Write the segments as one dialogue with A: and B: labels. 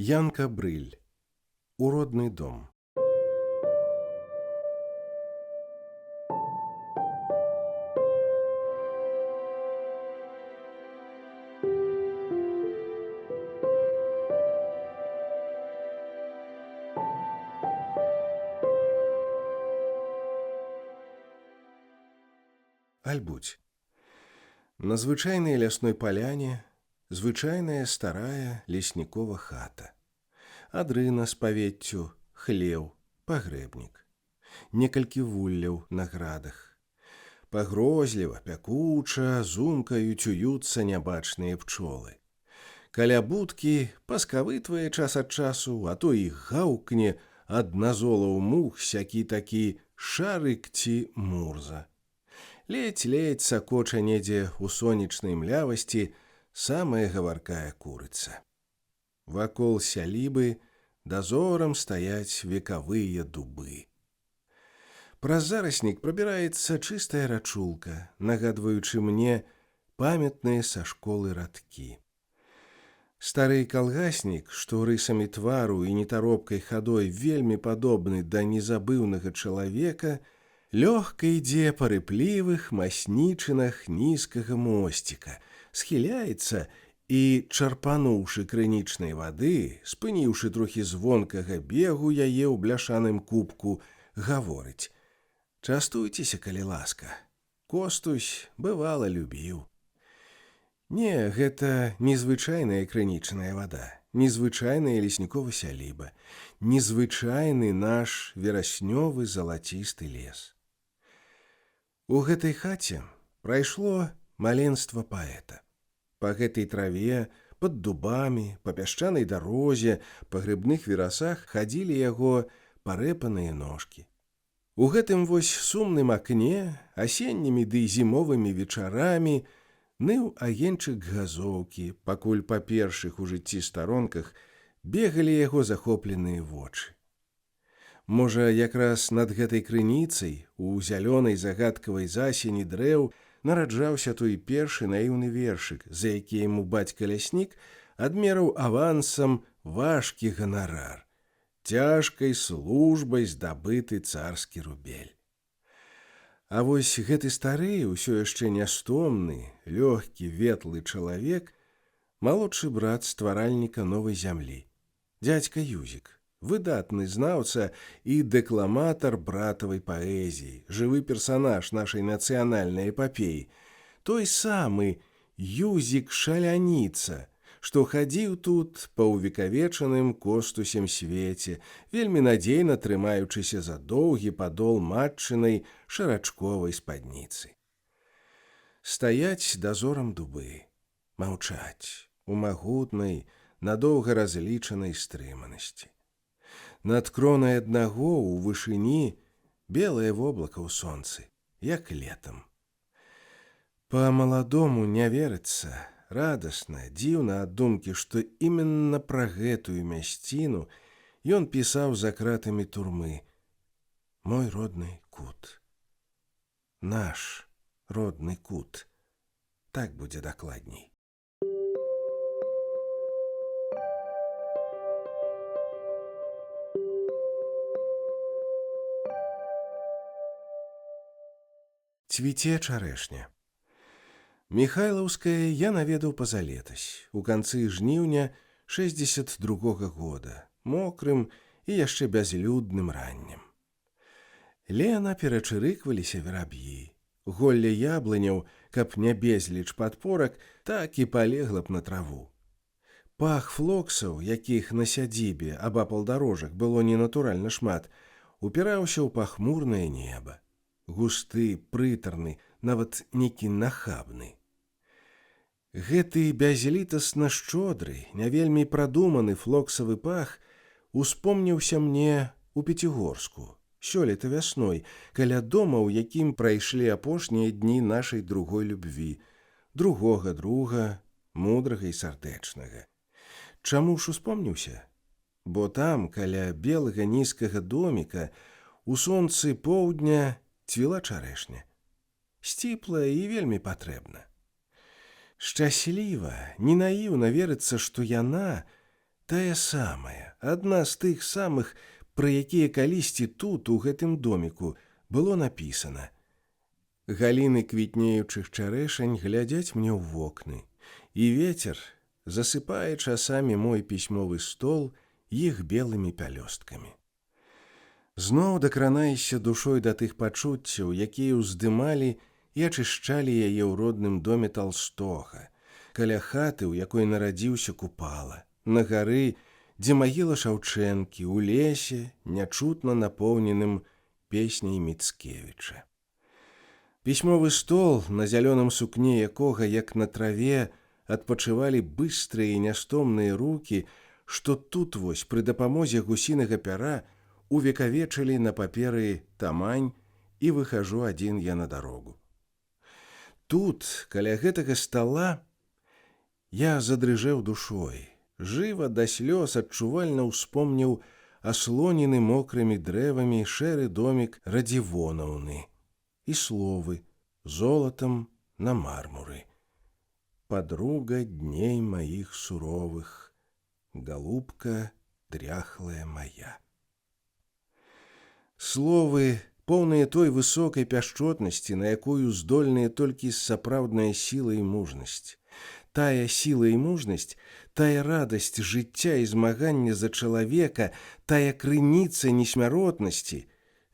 A: Янка Брыль. Уродный дом. Альбудь. На звычайнай лясной паляне звычайная старая леснікова хата. Адрына з павеццю, хлеў, пагрэбнік. Некалькі вулляў на градах. Пагрозліва, пякуча, зумкаюць уюцца нябачныя пчолы. Каля будкі паскавытвае час ад часу, а то і гаўкне ад назолаў мух сякі-такі шарык ці мурза. Ледзь-ледзь сакоча недзе ў сонечнай млявасці самая гаваркая курыца. Вакол сялібы дазорам стаяць векавыя дубы. Праз зараснік прабіраецца чыстая рачулка, нагадваючы мне памятныя са школы радкі. Стары калгаснік, што рысамі твару і нетаропкай хадой вельмі падобны да незабыўнага чалавека, лёгка ідзе па рыплівых маснічынах нізкага мосціка, схіляецца і, чарпануўшы крынічнай вады, спыніўшы трохі звонкага бегу яе ў бляшаным кубку, гаворыць: «Частуйцеся, калі ласка. Костусь, бывала, любіў». Не, гэта незвычайная крынічная вада, незвычайная леснікова сяліба, незвычайны наш вераснёвы залацісты лес. У гэтай хаце прайшло маленства паэта. Па гэтай траве, пад дубамі, па пясчанай дарозе, па грыбных верасах хадзілі яго парэпаныя ножкі. У гэтым вось сумным акне асеннімі ды зімовымі вечарамі ныў агеньчык газоўкі, пакуль па першых у жыцці старонках бегалі яго захопленыя вочы. Можа, якраз над гэтай крыніцай у зялёнай загадкавай засені дрэў нараджаўся той першы наіўны вершык, за які яму бацька-ляснік адмерыў авансам важкі ганарар, цяжкай службай здабыты царскі рубель. А вось гэты стары, усё яшчэ нястомны, лёгкі, ветлы чалавек, малодшы брат стваральніка новай зямлі, дзядзька Юзік, выдатны знаўца і дэкламатар братавай паэзіі, жывы персанаж нашай нацыянальнай эпапеі, той самы Юзік-шаляніца, што хадзіў тут па ўвекавечаным Костусем свеце, вельмі надзейна трымаючыся за доўгі падол матчынай шарачковай спадніцы. Стаяць дазорам дубы, маўчаць у магутнай, надоўга разлічанай стрыманасці. Над кронай аднаго ў вышыні белае воблака ў сонцы, як летам. Па-маладому не верыцца, радасна, дзіўна ад думкі, што іменна пра гэтую мясціну ён пісаў за кратамі турмы. Мой родны кут. Наш родны кут. Так будзе дакладней. Цвіце чарэшня. Міхайлаўская я наведаў пазалетась, у канцы жніўня 62-го года, мокрым і яшчэ бязлюдным раннем. Лена перачырыкваліся вераб'і. Голле яблыняў, каб не безліч падпорак, так і палегла б на траву. Пах флоксаў, якіх на сядзібе абапал дарожак было ненатуральна шмат, упіраўся ў пахмурнае неба. Густы, прытарны, нават некі нахабны. Гэты бязлітасна шчодры, не вельмі прадуманы флоксавы пах успомніўся мне ў Пяцігорску, сёлета вясной, каля дома, у якім прайшлі апошнія дні нашай другой любві, другога друга, мудрага і сардэчнага. Чаму ж успомніўся? Бо там, каля белага нізкага доміка, у сонцы поўдня цвіла чарэшня. Сціплая і вельмі патрэбна. Шчасліва, ненаіўна верыцца, што яна Тая самая, адна з тых самых, пра якія калісьці тут, у гэтым доміку, было напісана. Галіны квітнеючых чарэшань глядзяць мне ў вокны, і вецер засыпае часамі мой пісьмовы стол іх белымі пялёсткамі. Зноў дакранаешся душой да тых пачуццяў, якія ўздымалі і ачышчалі яе ў родным доме Талстога, каля хаты, у якой нарадзіўся Купала, на гары, дзе магіла Шаўчэнкі, у лесе, нячутна напоўненым песняй Міцкевіча. Пісьмовы стол, на зялёным сукне якога, як на траве, адпачывалі быстрыя і нястомныя рукі, што тут вось пры дапамозе гусінага пяра увекавечылі на паперы тамань, і выхажу адзін я на дарогу. Тут, каля гэтага стала, я задрыжэў душой, жыва да слёз адчувальна ўспомніў аслонены мокрымі дрэвамі шэры домік Радзівонаўны і словы золатам на мармуры. Подруга дней моих суровых, голубка дряхлая моя. Словы, поўныя той высокай пяшчотнасці, на якую здольныя толькі сапраўдная сіла і мужнасць. Тая сіла і мужнасць, тая радасць жыцця і змагання за чалавека, тая крыніца несмяротнасці,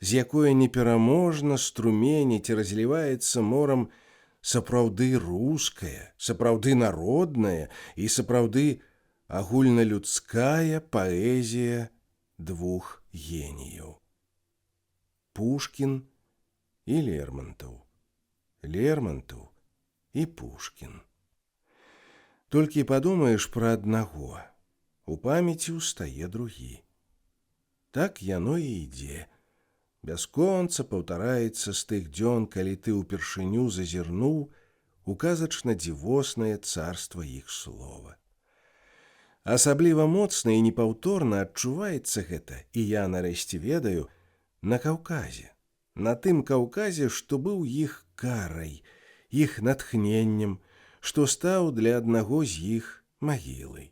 A: з якой непераможна струменіць і разліваецца морам сапраўды руская, сапраўды народная і сапраўды агульналюдская паэзія двух геніяў. Пушкін і Лермонтаў, Лермонтаў і Пушкін. Толькі падумаеш пра аднаго, у памяці ўстае другі. Так яно і ідзе. Бясконца паўтараецца з тых дзён, калі ты ўпершыню зазірнуў у казачна-дзівоснае царства іх слова. Асабліва моцна і непаўторна адчуваецца гэта, і я нарэшце ведаю, на Каўказе, на тым Каўказе, што быў іх карай, іх натхненнем, што стаў для аднаго з іх магілай.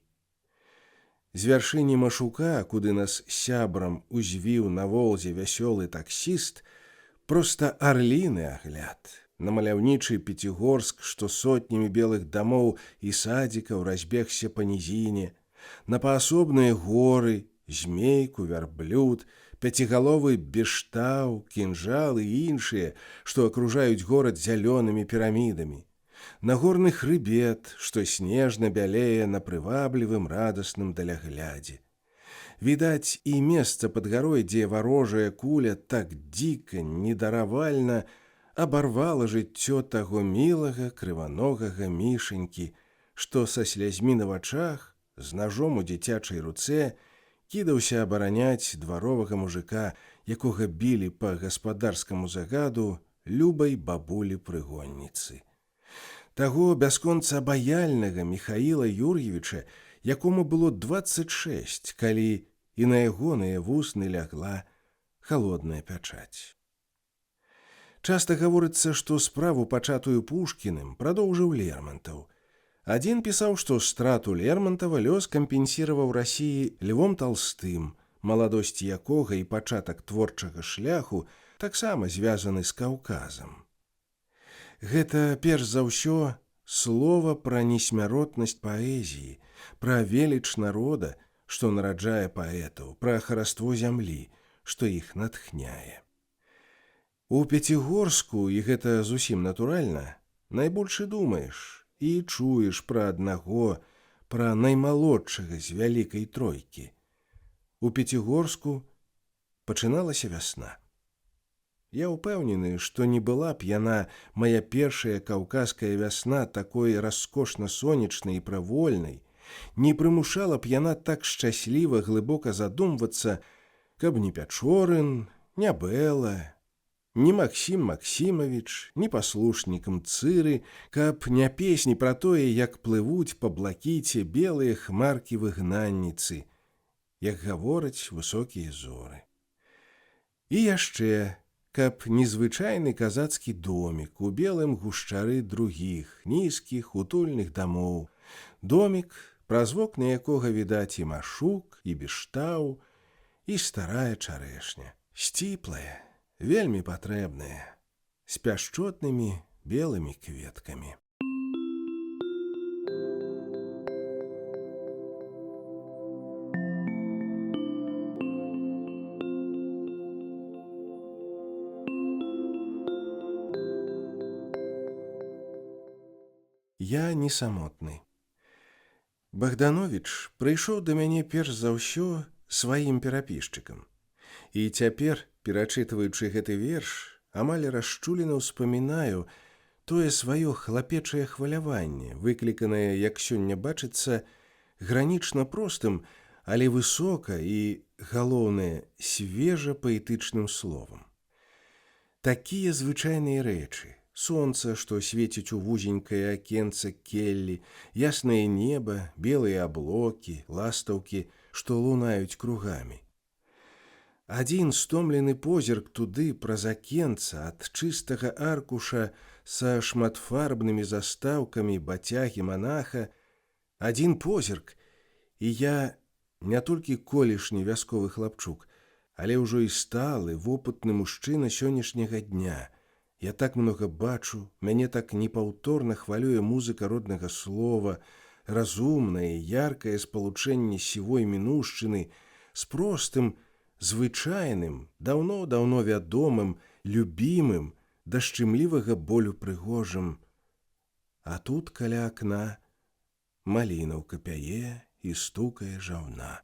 A: З вяршыні Машука, куды нас сябрам узвіў на Волзе вясёлы таксіст, проста арліны агляд, на маляўнічы Пяцігорск, што сотнямі белых дамоў і садзікаў разбегся па нізіне, на паасобныя горы, змейку, вярблюд, пяцігаловы бештаў, кінжал і іншыя, што акружаюць горад зялёнымі пірамідамі, на горны хрыбет, што снежна бялее на прываблівым радасным даляглядзе. Відаць, і месца пад гарой, дзе варожая куля так дзіка, недаравальна абарвала жыццё таго мілага, крываногага мішанькі, што са слязьмі на вачах, з нажом у дзіцячай руцэ, кідаўся абараняць дваровага мужика, якога білі па гаспадарскаму загаду любай бабулі-прыгонніцы. Таго бясконца абаяльнага Міхаіла Юр'евіча, якому было 26, калі і на ягоныя вусны лягла халодная пячаць. Часта гаворыцца, што справу, пачатую Пушкіным, прадоўжыў Лермонтаў. Адзін пісаў, што страту Лермонтава лёс кампенсіраваў Расіі Львом Талстым, маладосць якога і пачатак творчага шляху таксама звязаны з Каўказам. Гэта, перш за ўсё, слова пра несмяротнасць паэзіі, пра веліч народа, што нараджае паэтаў, пра хараство зямлі, што іх натхняе. У Пяцігорску, і гэта зусім натуральна, найбольш і думаеш, і чуеш пра аднаго, пра наймалодшага з вялікай тройкі. У Пяцігорску пачыналася вясна. Я ўпэўнены, што не была б яна, мая першая каўказская вясна, такой раскошна-сонечнай і правольнай, не прымушала б яна так шчасліва глыбока задумвацца, каб ні Пячорын, ні Бэла, ні Максім Максімавіч, ні паслушнікам Цыры, каб не песні пра тое, як плывуць па блакіце белыя хмаркі-выгнанніцы, як гавораць высокія зоры. І яшчэ, каб незвычайны казацкі домік у белым гушчары другіх, нізкіх, утульных дамоў, домік, праз вокны якога відаць і машук, і бештаў, і старая чарэшня, сціплая, вельмі патрэбная, з пяшчотнымі белымі кветкамі. Я не самотны. Богданович прыйшоў да мяне перш за ўсё сваім перапісчыкам. І цяпер, перачытваючы гэты верш, амаль расчулена ўспамінаю тое сваё хлапечае хваляванне, выкліканае, як сёння бачыцца, гранічна простым, але высока і, галоўнае, свежа паэтычным словам. Такія звычайныя рэчы: сонца, што свеціць у вузенькае акенца келлі, яснае неба, белыя аблокі, ластаўкі, што лунаюць кругамі. Адзін стомлены позірк туды праз акенца ад чыстага аркуша са шматфарбнымі застаўкамі бацягі манаха, адзін позірк, і я не толькі колішні вясковы хлапчук, але ўжо і сталы, вопытны мужчына сённяшняга дня. Я так много бачу, мяне так непаўторна хвалюе музыка роднага слова, разумнае, яркае спалучэнне сівой мінушчыны з простым, звычайным, даўно-даўно вядомым, любімым, да шчымлівага болю прыгожым. А тут каля акна малінаўка пяе і стукае жаўна.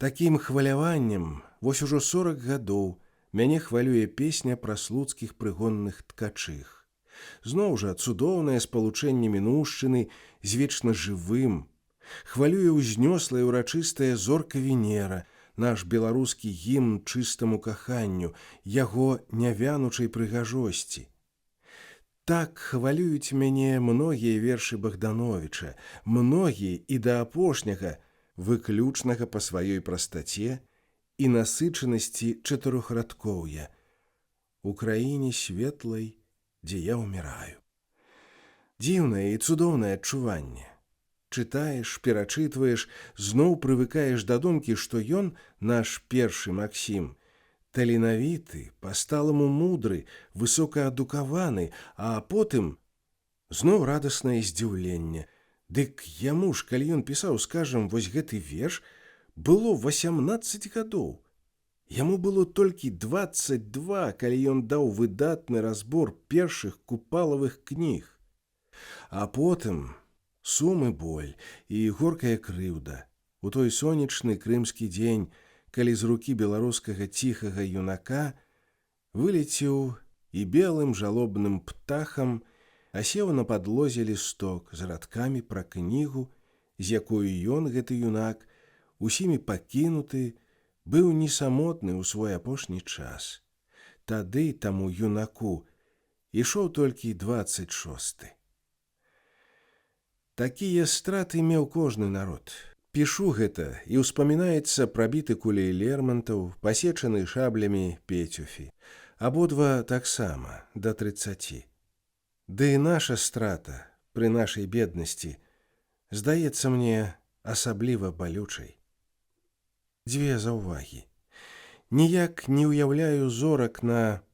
A: Такім хваляваннем вось ужо 40 гадоў мяне хвалюе песня пра слуцкіх прыгонных ткачых. Зноў жа цудоўнае спалучэнне мінушчыны з вечна жывым. Хвалюе ўзнёслая урачыстая зорка Венера, наш беларускі гімн чыстаму каханню, яго нявянучай прыгажосці. Так хвалююць мяне многія вершы Богдановича, многія і да апошняга, выключнага па сваёй прастаце і насычанасці чатырохрадкоўя. У краіне светлай, дзе я ўміраю. Дзіўнае і цудоўнае адчуванне. Чытаеш, перачытваеш, зноў прывыкаеш да думкі, што ён, наш першы Максім, таленавіты, па-сталаму мудры, высокаадукаваны, а потым зноў радаснае здзіўленне. Дык яму ж, калі ён пісаў, скажам, вось гэты верш, было 18 гадоў. Яму было толькі 22, калі ён даў выдатны разбор першых купалавых кніг. А потым сум і боль і горкая крыўда. У той сонечны крымскі дзень, калі з рукі беларускага ціхага юнака вылецеў і белым жалобным птахам асеў на падлозе лісток з радкамі пра кнігу, з якою ён, гэты юнак, усімі пакінуты, быў не самотны ў свой апошні час. Тады таму юнаку ішоў толькі 26. Такія страты меў кожны народ. Пішу гэта, і ўспамінаецца прабіты кулей Лермонтаў, пасечаны шаблямі Пецюфі. Абодва таксама, да 30. Ды і наша страта, пры нашай беднасці, здаецца мне асабліва балючай. Дзве заўвагі. Ніяк не ўяўляю зорак на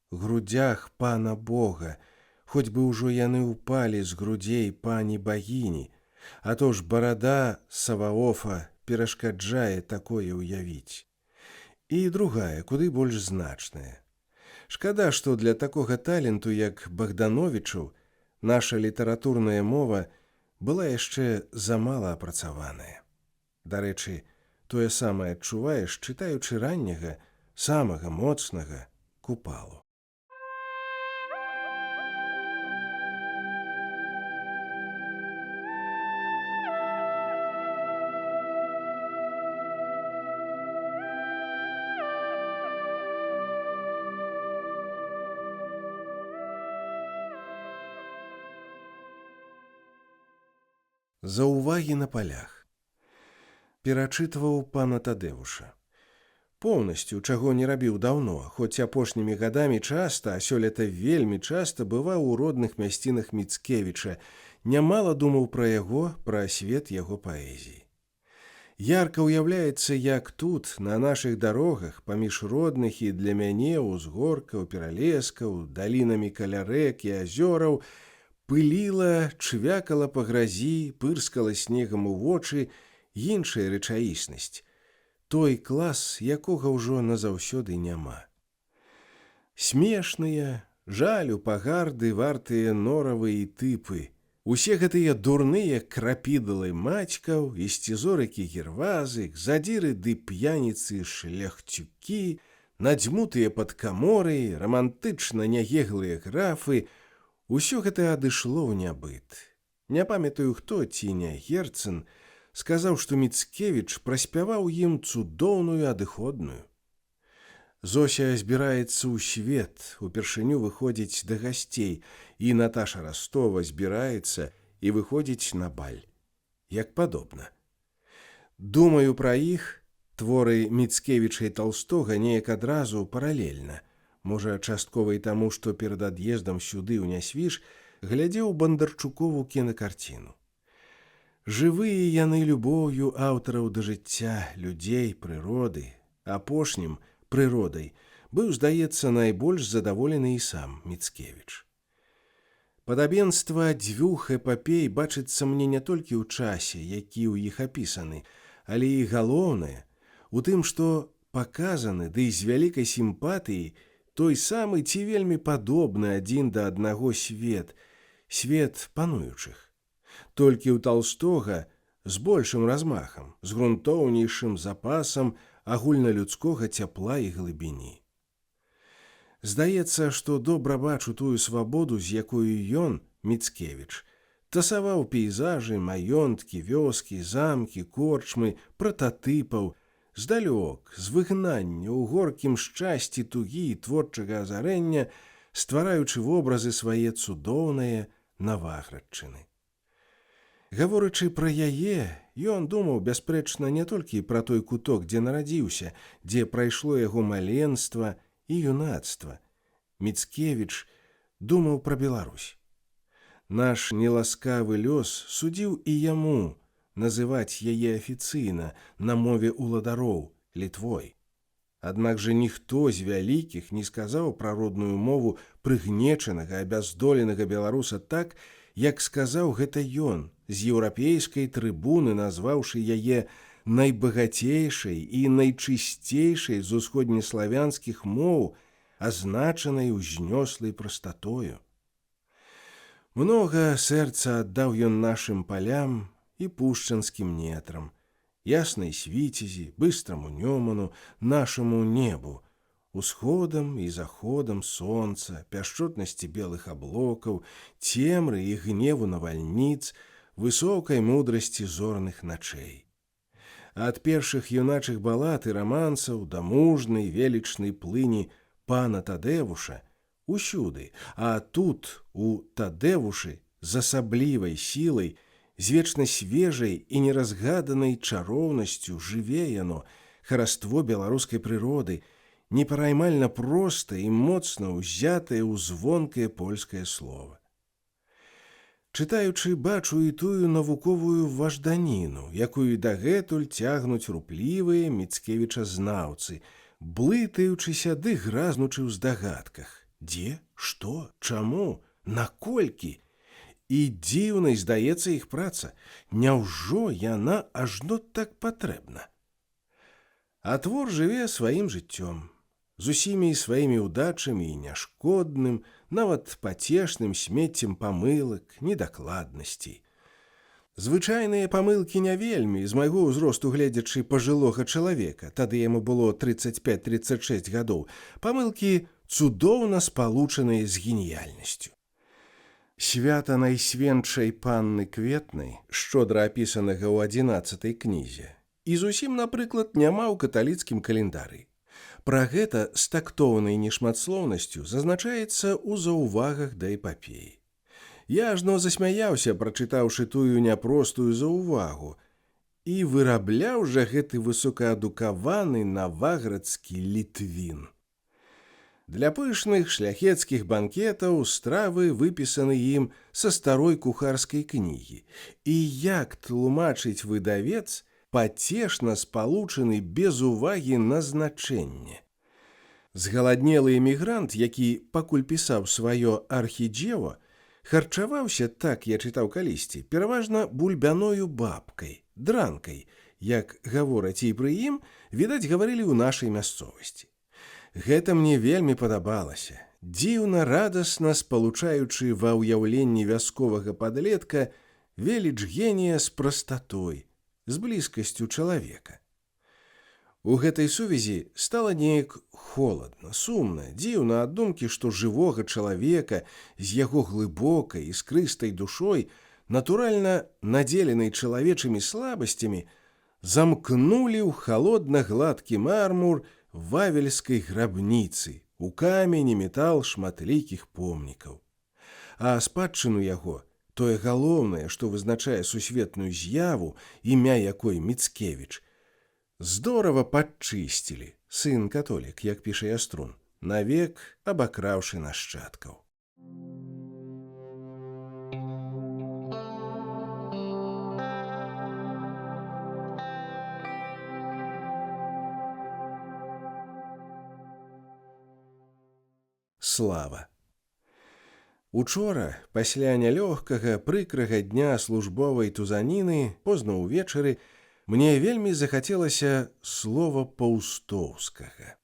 A: грудях пана Бога, хоць бы ўжо яны ўпалі з грудзей пані багіні, а то ж барада Саваофа перашкаджае такое ўявіць. І другая, куды больш значная. Шкада, што для такога таленту, як Богдановичу, наша літаратурная мова была яшчэ замала апрацаваная. Дарэчы, тое самае адчуваеш, чытаючы ранняга, самага моцнага Купалу. Заўвагі на палях. Перачытваў пана Тадэвуша. Поўнасцю, чаго не рабіў даўно, хоць апошнімі гадамі часта, а сёлета вельмі часта бываў у родных мясцінах Міцкевіча, нямала думаў пра яго, пра свет яго паэзіі. Ярка ўяўляецца, як тут, на нашых дарогах, паміж родных і для мяне узгоркаў, пералескаў, далінамі каля рэк і азёраў, пыліла, чвякала па гразі, пырскала снегам у вочы іншая рэчаіснасць, той клас, якога ўжо назаўсёды няма. Смешныя, жалю, пагарды, вартыя норавы і тыпы, усе гэтыя дурныя крапідалы мацькаў, ісцізорыкі гірвазы, задзіры ды п'яніцы шляхцюкі, надзьмутыя падкаморы, рамантычна нягеглыя графы, усё гэта адышло ў нябыт. Не памятаю, хто, ці не Герцен, сказаў, што Міцкевіч праспяваў ім цудоўную адыходную. Зося збіраецца ў свет, упершыню выходзіць да гасцей, і Наташа Ростова збіраецца і выходзіць на баль. Як падобна. Думаю пра іх, творы Міцкевіча і Толстога, неяк адразу паралельна. Можа, часткова і таму, што перад ад'ездам сюды ў Нясвіж глядзеў Бандарчукову кінакарціну. Жывыя яны любоўю аўтараў да жыцця, людзей, прыроды. Апошнім, прыродай, быў, здаецца, найбольш задаволены і сам Міцкевіч. Падабенства дзвюх эпапей бачыцца мне не толькі ў часе, які ў іх апісаны, але і галоўнае у тым, што паказаны, ды з вялікай сімпатыяй, той самы ці вельмі падобны адзін да аднаго свет, свет пануючых. Толькі ў Толстога з большым размахам, з грунтоўнейшым запасам агульналюдскога цяпла і глыбіні. Здаецца, што добра бачу тую свабоду, з якою ён, Міцкевіч, тасаваў пейзажы, маёнткі, вёскі, замкі, корчмы, прататыпаў, здалёк, з выгнання, у горкім шчасці тугі і творчага азарэння, ствараючы вобразы свае цудоўныя Наваградчыны. Гаворачы пра яе, ён думаў, бясспрэчна, не толькі пра той куток, дзе нарадзіўся, дзе прайшло яго маленства і юнацтва. Міцкевіч думаў пра Беларусь. Наш неласкавы лёс судзіў і яму называць яе афіцыйна на мове уладароў Літвой. Аднак жа ніхто з вялікіх не сказаў пра родную мову прыгнечанага, абяздоленага беларуса так, як сказаў гэта ён, з еўрапейскай трыбуны назваўшы яе найбагацейшай і найчысцейшай з усходнеславянскіх моў, азначанай узнёслай прастатою. Многа сэрца аддаў ён нашым палям і пушчанскім нетрам, яснай свіцязі, быстраму Нёману, нашаму небу, усходам і заходам сонца, пяшчотнасці белых аблокаў, цемры і гневу навальніц, высокай мудрасці зорных начэй. Ад першых юначых балад і рамансаў да мужнай велічнай плыні пана Тадэвуша усюды, а тут, у Тадэвушы, з асаблівай сілай, з вечна свежай і неразгаданай чароўнасцю жыве яно, хараство беларускай прыроды, непараймальна проста і моцна ўзятае ў звонкае польскае слова. Чытаючы, бачу і тую навуковую важданіну, якую дагэтуль цягнуць руплівыя міцкевічазнаўцы, блытаючыся ды гразнучы ў здагадках. Дзе? Што? Чаму? Наколькі? І дзіўнай здаецца іх праца. Няўжо яна ажно так патрэбна? А твор жыве сваім жыццём, з усімі сваімі ўдачамі і няшкодным, нават пацешным смеццем памылак, недакладнасцей. Звычайныя памылкі не вельмі, з майго ўзросту гледзячы пажылога чалавека, тады яму было 35-36 гадоў, памылкі цудоўна спалучаныя з геніяльнасцю. Свята найсвенчай панны Кветнай, шчодра апісанага ў 11-й кнізе, і зусім, напрыклад, няма ў каталіцкім календары. Пра гэта з тактоўнай нешматслоўнасцю зазначаецца ў заўвагах да эпапеі. Я ажно засмяяўся, прачытаўшы тую няпростую заўвагу, і вырабляў жа гэты высокаадукаваны наваградскі літвін. Для пышных шляхецкіх банкетаў стравы выпісаны ім са старой кухарскай кнігі. І як тлумачыць выдавец, пацешна спалучаны без увагі на значэнне. Згаладнелы эмігрант, які пакуль пісаў сваё архідзева, харчаваўся, так я чытаў калісьці, пераважна бульбяною бабкай, дранкай, як гавораць і пры ім, відаць, гаварылі ў нашай мясцовасці. Гэта мне вельмі падабалася, дзіўна радасна спалучаючы ва ўяўленні вясковага падлетка веліч генія з прастатой, з блізкасцю чалавека. У гэтай сувязі стала неяк холадна, сумна, дзіўна ад думкі, што жывога чалавека з яго глыбокай, іскрыстай душой, натуральна надзеленай чалавечымі слабасцямі, замкнулі ў халодна-гладкі мармур вавельскай грабніцы, у камень і метал шматлікіх помнікаў. А спадчыну яго, тое галоўнае, што вызначае сусветную з'яву, імя якой Міцкевіч, здорава падчысцілі, сын католік, як піша Яструн, навек абакраўшы нашчадкаў. Слава. Учора, пасля нялёгкага, прыкрага дня службовай тузаніны, позна ўвечары, мне вельмі захацелася слова паўстоўскага.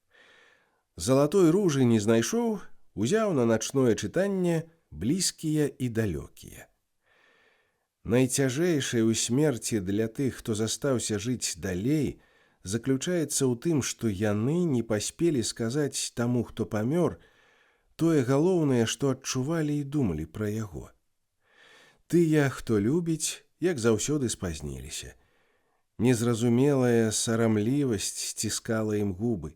A: Залатой ружы не знайшоў, узяў на начное чытанне блізкія і далёкія. Найцяжэйшае ў смерці для тых, хто застаўся жыць далей, заключаецца ў тым, што яны не паспелі сказаць таму, хто памёр, тое галоўнае, што адчувалі і думалі пра яго. Тыя, хто любіць, як заўсёды спазніліся. Незразумелая сарамлівасць сціскала ім губы.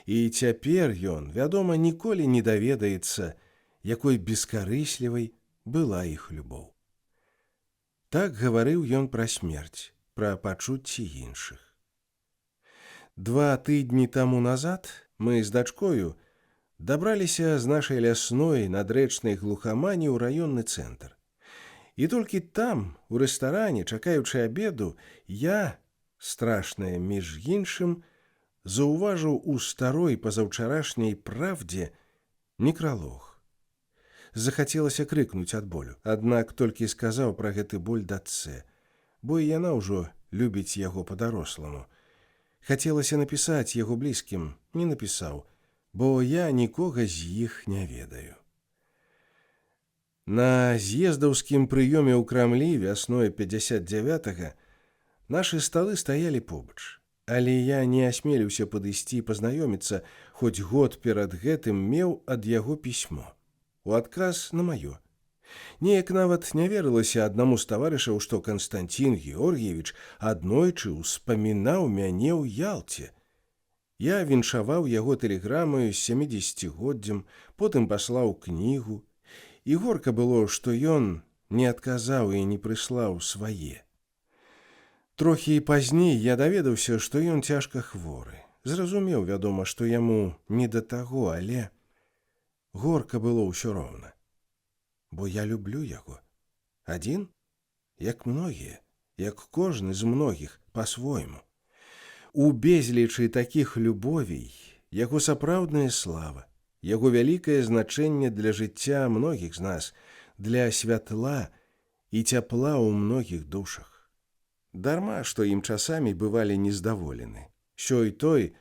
A: І цяпер ён, вядома, ніколі не даведаецца, якой бескарыслівай была іх любоў. Так гаварыў ён пра смерць, пра пачуцці іншых. 2 тыдні таму назад мы з дачкою дабраліся з нашай лясной надрэчнай глухамані ў раённы цэнтр. І толькі там, у рэстаране, чакаючы абеду, я, страшнае між іншым, заўважыў у старой пазаўчарашняй правдзе некралог. Захацелася крыкнуць ад болю, аднак толькі сказаў пра гэты боль дачцэ, бо і яна ўжо любіць яго па-даросламу. Хацелася напісаць яго блізкім, не напісаў, бо я нікога з іх не ведаю. На з'ездаўскім прыёме ў Крамлі вясной 59-га нашы сталы стаялі побач, але я не асмеліўся падысці пазнаёміцца, хоць год перад гэтым меў ад яго пісьмо. У адказ на маё. Неяк нават не верылася аднаму з таварышаў, што Канстантін Георгіевіч аднойчы ўспамінаў мяне ў Ялце. Я віншаваў яго тэлеграмаю з 70-годдзям, потым паслаў кнігу, і горка было, што ён не адказаў і не прыслаў свае. Трохі пазней я даведаўся, што ён цяжка хворы. Зразумеў, вядома, што яму не да таго, але горка было ўсё роўна. Бо я люблю яго. Адзін? Як многія, як кожны з многіх па-свойму. У безлічы такіх любовей яго сапраўдная слава, яго вялікае значэнне для жыцця многіх з нас, для святла і цяпла ў многіх душах. Дарма, што ім часамі бывалі нездаволены. Сёй той,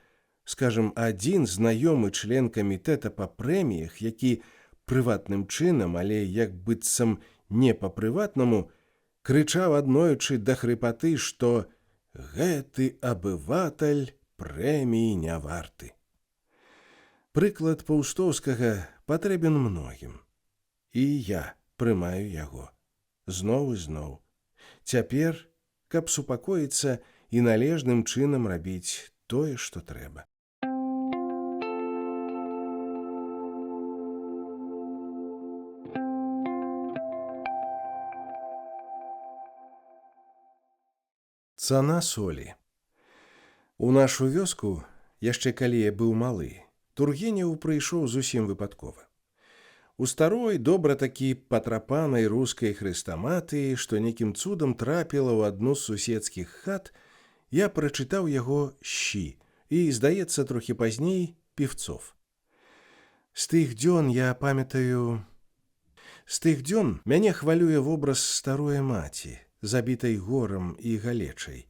A: скажам, адзін знаёмы член камітэта па прэміях, які прыватным чынам, але як быццам не па-прыватнаму, крычаў аднойчы да хрыпаты, што гэты абываталь прэміі не варты. Прыклад Паўстоўскага патрэбен многім. І я прымаю яго. Зноў і зноў. Цяпер, каб супакоіцца і належным чынам рабіць тое, што трэба. Цана солі. У нашу вёску, яшчэ калі я быў малы, Тургенеў прыйшоў зусім выпадкова. У старой, добра такі патрапанай рускай хрэстаматыі, што нейкім цудам трапіла ў адну з суседскіх хат, я прачытаў яго «Щі» і, здаецца, трохі пазней «Певцов». З тых дзён мяне хвалюе вобраз старой маці, забітай горам і галечай.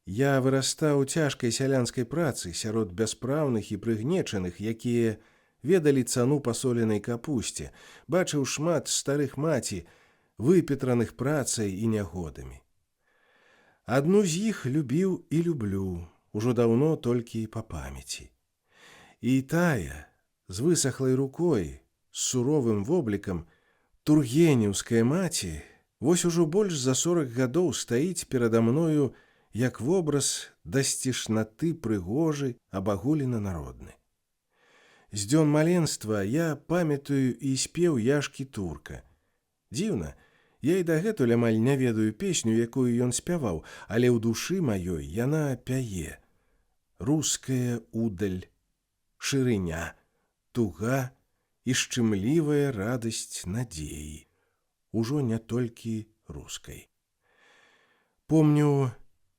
A: Я вырастаў у цяжкай сялянскай працы сярод бяспраўных і прыгнечаных, якія ведалі цану пасоленай капусце, бачыў шмат старых маці, выпетраных працай і нягодамі. Адну з іх любіў і люблю, ужо даўно толькі па памяці. І тая, з высахлай рукой, з суровым воблікам, тургенеўская маці, вось ужо больш за 40 гадоў стаіць перада мною як вобраз да сцішнаты прыгожы, абагулена народны. З дзён маленства я памятаю і спеў Яшкі Турка. Дзіўна, я і дагэтуль амаль не ведаю песню, якую ён спяваў, але ў душы маёй яна пяе. Руская удаль, шырыня, туга і шчымлівая радасць надзеі. Ужо не толькі рускай. Помню,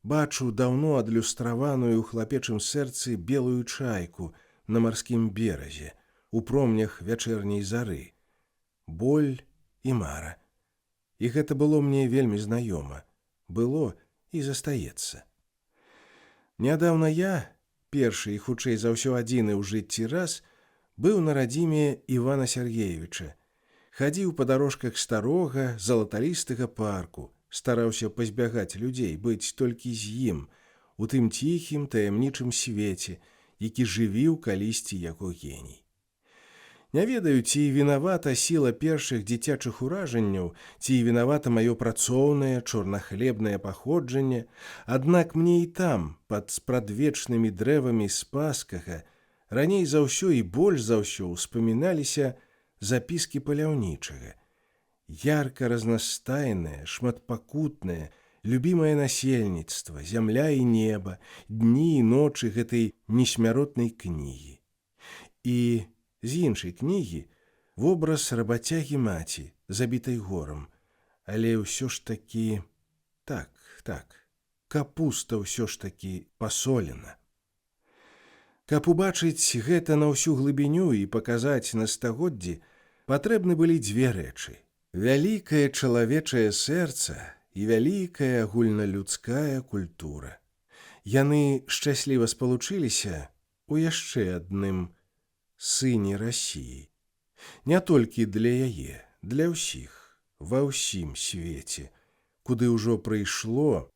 A: бачу даўно адлюстраваную ў хлапечым сэрцы белую чайку на марскім беразе, у промнях вячэрняй зары. Боль і мара. І гэта было мне вельмі знаёма. Было і застаецца. Нядаўна я, першы і хутчэй за ўсё адзіны ў жыцці раз, быў на радзіме Івана Сергеевіча. Хадзіў па дарожках старога, залаталістага парку, стараўся пазбягаць людзей, быць толькі з ім, у тым ціхім, таямнічым свеце, які жывіў калісьці яго геній. Не ведаю, ці вінавата сіла першых дзіцячых уражанняў, ці вінавата маё працоўнае, чорнахлебнае паходжанне, аднак мне і там, пад спрадвечнымі дрэвамі Спаскага, раней за ўсё і больш за ўсё ўспаміналіся запіскі паляўнічага. Ярка разнастайнае, шматпакутнае, любімае насельніцтва, зямля і неба, дні і ночы гэтай несмяротнай кнігі. І з іншай кнігі вобраз рабацягі маці, забітай горам. Але ўсё ж такі... Так, капуста ўсё ж такі пасолена. Каб убачыць гэта на ўсю глыбіню і паказаць на стагоддзі, патрэбны былі дзве рэчы. Вялікае чалавечае сэрца і вялікая агульналюдская культура. Яны шчасліва спалучыліся у яшчэ адным сыне Расіі. Не толькі для яе, для ўсіх, ва ўсім свеце, куды ўжо прыйшло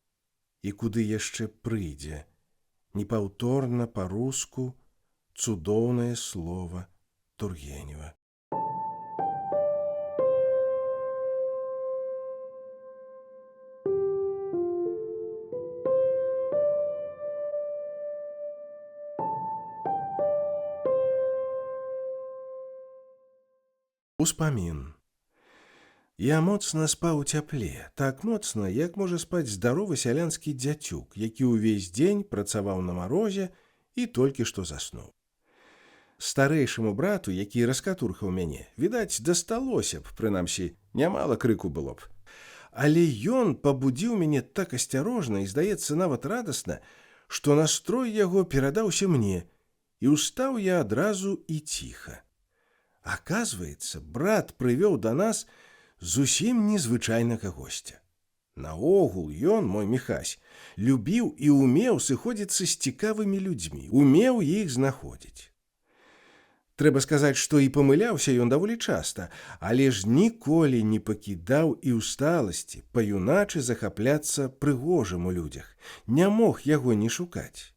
A: і куды яшчэ прыйдзе, непаўторна па-руску цудоўнае слова Тургенева. Успамін. Я моцна спаў у цяпле, так моцна, як можа спаць здаровы сялянскі дзяцюк, які ўвесь дзень працаваў на марозе і толькі што заснуў. Старэйшаму брату, які раскатурхаў мяне, відаць, дасталося б, прынамсі, нямала крыку было б. Але ён пабудзіў мяне так асцярожна і, здаецца, нават радасна, што настрой яго перадаўся мне, і ўстаў я адразу і ціха. Аказваецца, брат прывёў да нас зусім незвычайнага госця. Наогул ён, мой Міхась, любіў і умеў сыходзіцца з цікавымі людзьмі, умеў іх знаходзіць. Трэба сказаць, што і памыляўся ён даволі часта, але ж ніколі не пакідаў і ў сталасці па-юначы захапляцца прыгожым у людзях, не мог яго не шукаць.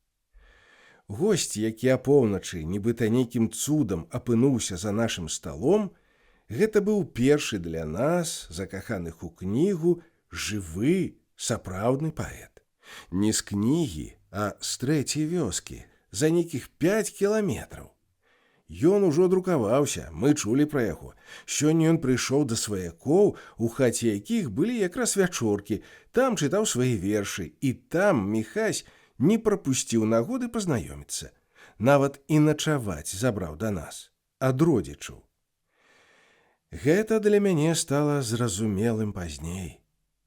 A: Госць, які апоўначы, нібыта нейкім цудам апынуўся за нашым сталом, гэта быў першы для нас, закаханых у кнігу, жывы, сапраўдны паэт. Не з кнігі, а з трэцяй вёскі, за нейкіх 5 кіламетраў. Ён ужо друкаваўся, мы чулі пра яго. Сёння ён прыйшоў да сваякоў, у хаце якіх былі якраз вячоркі, там чытаў свае вершы, і там Міхась не прапусціў нагоды пазнаёміцца. нават і начаваць забраў да нас, ад родзічаў. Гэта для мяне стала зразумелым пазней.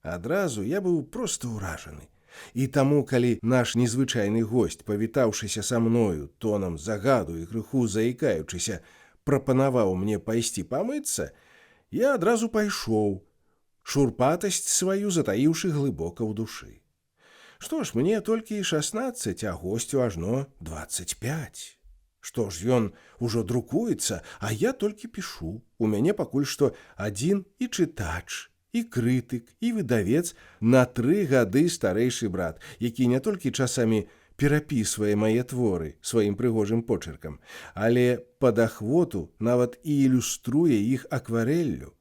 A: Адразу я быў проста ўражаны. І таму, калі наш незвычайны госць, павітаўшыся са мною тонам загаду і крыху заікаючыся, прапанаваў мне пайсці памыцца, я адразу пайшоў, шурпатасць сваю затаіўшы глыбока ў душы. Што ж, мне толькі 16, а госцю ажно 25. Што ж, ён ужо друкуецца, а я толькі пішу. У мяне пакуль што адзін і чытач, і крытык, і выдавец на 3 гады старэйшы брат, які не толькі часамі перапісвае мае творы сваім прыгожым почыркам, але пад ахвоту нават і ілюструе іх акварэллю.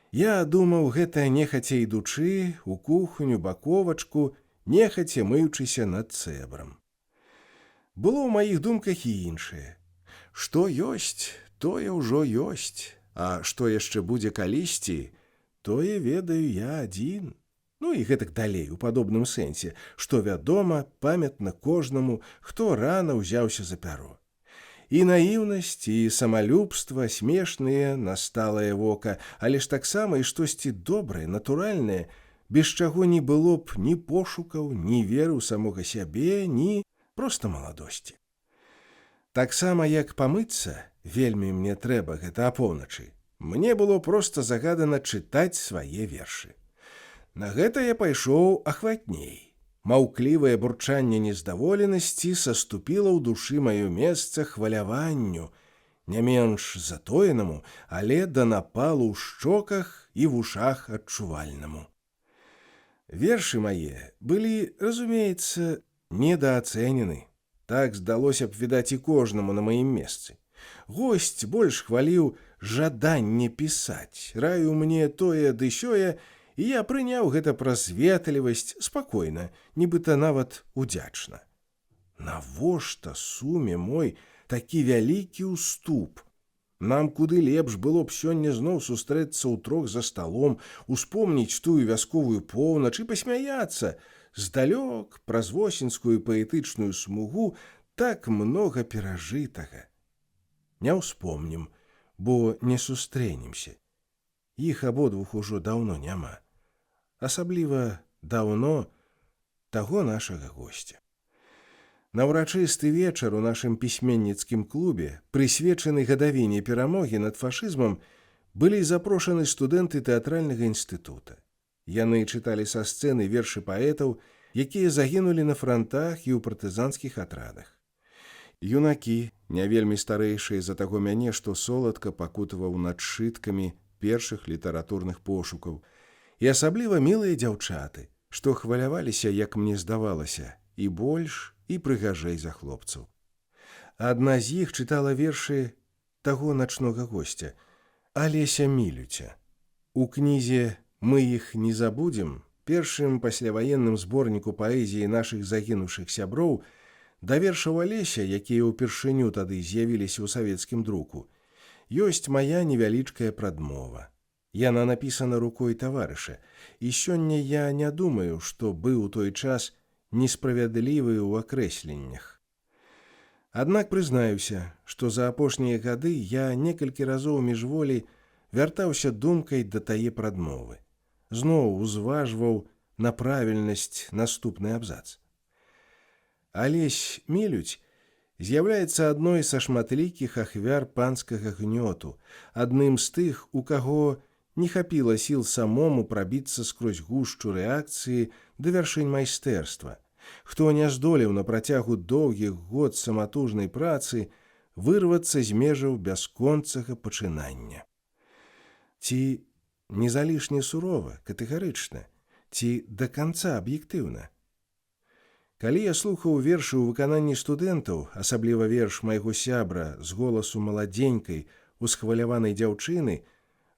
A: Я думаў, гэта нехаця ідучы у кухню, баковачку, нехаця мыючыся над цэбрам. Было ў маіх думках і іншае. Што ёсць, тое ўжо ёсць, а што яшчэ будзе калісьці, тое ведаю я адзін. Ну і гэтак далей, у падобным сэнсе, што вядома, памятна кожнаму, хто рана ўзяўся за пяро. І наіўнасць, і самалюбства смешныя на сталае вока, але ж таксама і штосьці добрае, натуральнае, без чаго не было б ні пошукаў, ні веры ў самога сябе, ні проста маладосці. Таксама, як памыцца, вельмі мне трэба гэта апоўначы, мне было проста загадана чытаць свае вершы. На гэта я пайшоў ахватней. Маўклівае бурчанне нездаволенасці саступіла ў душы маё месца хваляванню, не менш затоенаму, але да напалу ў шчоках і вушах адчувальнаму. Вершы мае былі, разумеецца, недаацэнены. Так здалося б, відаць, і кожнаму на маім месцы. Госць больш хваліў жаданне пісаць, раіў мне тое ды сёе, і я прыняў гэта праз ветлівасць спакойна, нібыта нават удзячна. Навошта, суме мой, такі вялікі ўступ? Нам куды лепш было б сёння зноў сустрэцца ўтрох за сталом, успомніць тую вясковую поўнач і пасмяяцца. Здалёк праз восеньскую паэтычную смугу так многа перажытага. Не ўспомнім, бо не сустрэнемся. Іх абодвух ужо даўно няма. Асабліва даўно таго нашага госця. На ўрачысты вечар у нашым пісьменніцкім клубе, прысвечаны гадавіне перамогі над фашызмам, былі запрошаны студэнты тэатральнага інстытута. Яны чыталі са сцэны вершы паэтаў, якія загінулі на франтах і ў партызанскіх атрадах. Юнакі, не вельмі старэйшыя за таго мяне, што соладка пакутаваў над сшыткамі першых літаратурных пошукаў, і асабліва мілыя дзяўчаты, што хваляваліся, як мне здавалася, і больш, і прыгажэй за хлопцаў. Адна з іх чытала вершы таго начнога госця, Алеся Мілюця. У кнізе «Мы іх не забудзем», першым пасляваенным зборніку паэзіі нашых загінуўшых сяброў, да вершаў Алеся, якія ўпершыню тады з'явіліся ў савецкім друку, ёсць мая невялічкая прадмова. Яна напісана рукой таварыша, і сёння я не думаю, што быў у той час несправядлівы ў акрэсленнях. Аднак прызнаюся, што за апошнія гады я некалькі разоў міжволі вяртаўся думкай да тае прадмовы. Зноў узважваў на правільнасць наступны абзац. Алесь Мілюць з'яўляецца адной са шматлікіх ахвяр панскага гнёту, адным з тых, у каго не хапіла сіл самому прабіцца скрозь гушчу рэакцыі да вяршынь майстэрства, хто не здолеў на працягу доўгіх год саматужнай працы вырвацца з межаў бясконцага пачынання. Ці не залішне сурова, катэгарычна, ці да канца аб'ектыўна? Калі я слухаў вершы ў выкананні студэнтаў, асабліва верш майго сябра з голасу маладзенькай, усхваляванай дзяўчыны,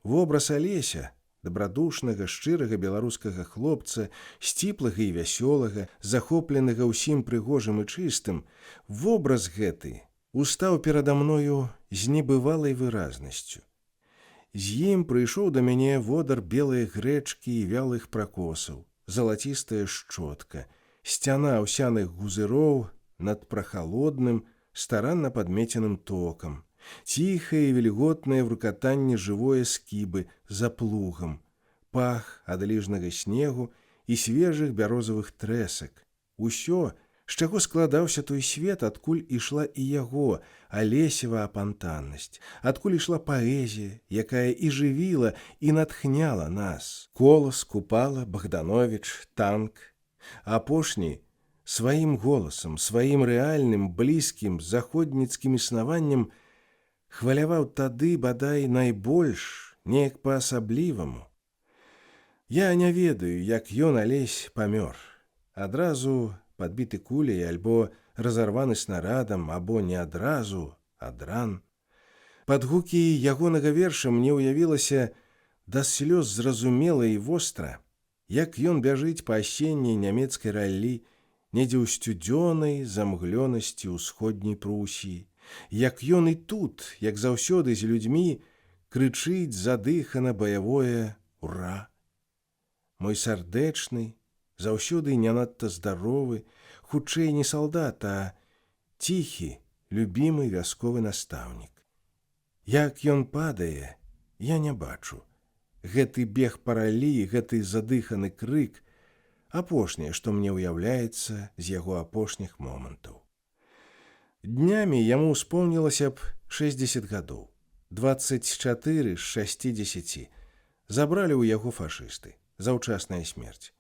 A: вобраз Алеся, дабрадушнага, шчырага беларускага хлопца, сціплага і вясёлага, захопленага ўсім прыгожым і чыстым, вобраз гэты устаў перада мною з небывалай выразнасцю. З ім прыйшоў да мяне водар белай грэчкі і вялых пракосаў, залацістая шчотка, сцяна аўсяных гузыроў над прахалодным, старанна падмеценым токам, ціхае і вільготнае врукатанне жывое скібы за плугам, пах адліжнага снегу і свежых бярозавых трэсак. Усё, з чаго складаўся той свет, адкуль ішла і яго Алесева апантаннасць, адкуль ішла паэзія, якая і жывіла, і натхняла нас. Колас, Купала, Богданович, Танк. Апошні сваім голасам, сваім рэальным, блізкім, заходніцкім існаваннем хваляваў тады, бадай, найбольш, неяк па-асабліваму. Я не ведаю, як ён, Алесь, памёр. Адразу падбіты куляй, альбо разарваны снарадам, або не адразу, ад ран. Пад гукі ягонага верша мне ўявілася да слёз зразумела і востра, як ён бяжыць па асенняй нямецкай раллі, недзе ў сцюдзёнай замглёнасці ўсходняй Прусіі, як ён і тут, як заўсёды з людзьмі, крычыць задыхана баявое «Ура!». Мой сардэчны, заўсёды не надта здаровы, хутчэй не салдат, а ціхі, любімы вясковы настаўнік. Як ён падае, я не бачу. Гэты бег па раллі, гэты задыханы крык — апошняе, што мне ўяўляецца з яго апошніх момантаў. Днямі яму ўспомнілася б 60 гадоў. 24 з 60 забралі ў яго фашысты. Заўчасная смерць.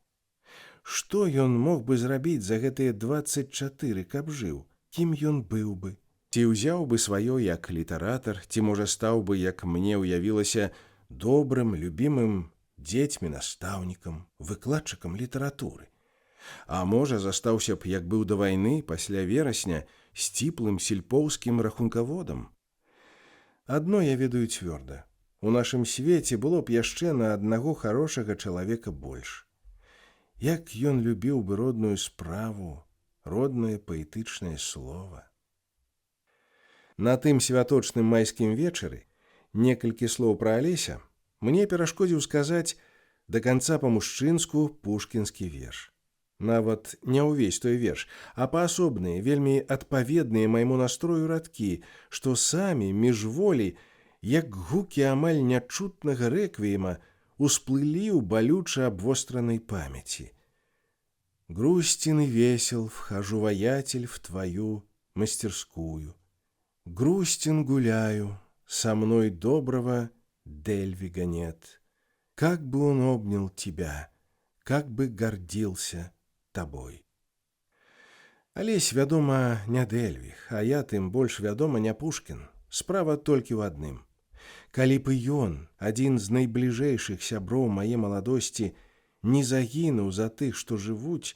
A: Што ён мог бы зрабіць за гэтыя 24, каб жыў? Кім ён быў бы? Ці ўзяў бы сваё як літаратар, ці, можа, стаў бы, як мне ўявілася, добрым, любімым дзецьмі настаўнікам, выкладчыкам літаратуры? А можа, застаўся б, як быў да вайны, пасля верасня, сціплым сельпоўскім рахункаводам? Адно я ведаю цвёрда. У нашым свеце было б яшчэ на аднаго харошага чалавека больш. Як ён любіў бы родную справу, роднае паэтычнае слова. На тым святочным майскім вечары некалькі слоў пра Алеся мне перашкодзіў сказаць да канца па-мужчынску пушкінскі верш. Нават не ўвесь той верш, а паасобныя, вельмі адпаведныя майму настрою радкі, што самі міжволі, як гукі амаль нячутнага рэквіема, усплылі ў балюча абвостранай памяці. Грустен и весел вхожу, воятель, в твою мастерскую. Грустен гуляю, со мной доброго Дельвига нет. Как бы он обнял тебя, как бы гордился тобой. Алесь, вядома, не Дельвиг, а я тым больш, вядома, не Пушкін. Справа толькі ў адным. Калі б ён, адзін з найбліжэйшых сяброў мае маладосці, не загінуў за тых, што жывуць,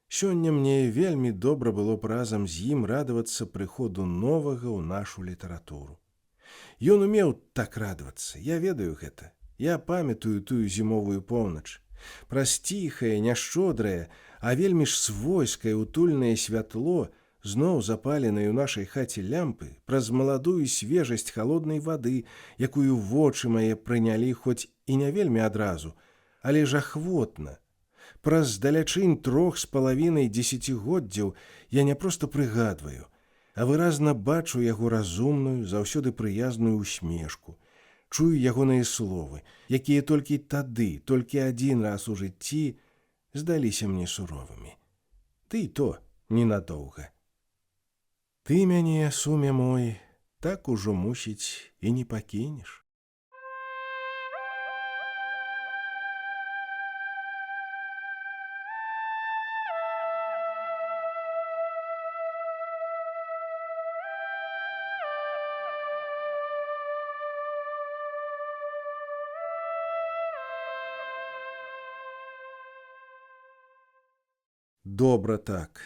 A: сёння мне вельмі добра было б разам з ім радавацца прыходу новага ў нашу літаратуру. Ён умеў так радавацца, я ведаю гэта. Я памятаю тую зімовую поўнач. Праз ціхае, няшчодрае, а вельмі ж свойскае утульнае святло зноў запаленай у нашай хаце лямпы, праз маладую свежасць халоднай вады, якую вочы мае прынялі хоць і не вельмі адразу, але ж ахвотна. Праз далячынь 3,5 дзесяцігоддзяў я не проста прыгадваю, а выразна бачу яго разумную, заўсёды прыязную усмешку, чую ягоныя словы, якія толькі тады, толькі адзін раз у жыцці здаліся мне суровымі. Ды і то ненадоўга. Ты мяне, суме мой, так ужо, мусіць, і не пакінеш. Добра так.